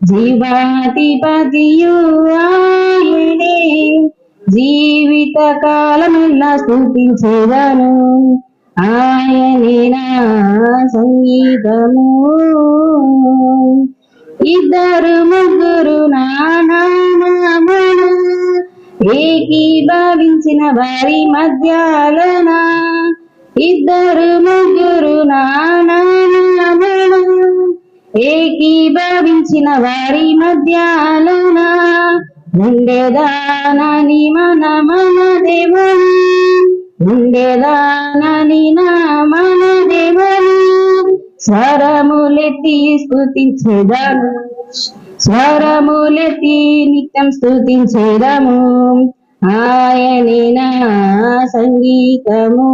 జీవాధిపతియు ఆయనే, జీవిత కాలమెల్లా స్తుతించెదను, ఆయనే నా సంగీతము. ఇద్దరు ముగ్గురు నా నామమున ఏకీభవించిన వారి మధ్యాలన, ఇద్దరు ముగ్గురు నా నామమున ఏకీభవించిన వారి మధ్యాలన, ఉండేదానని మన దేవుని, ఉండేదానని మన దేవుని, స్వరములెత్తి స్తుతించెదము, స్వరములెత్తి నిత్యం స్తుతించెదము, ఆయనే నా సంగీతము.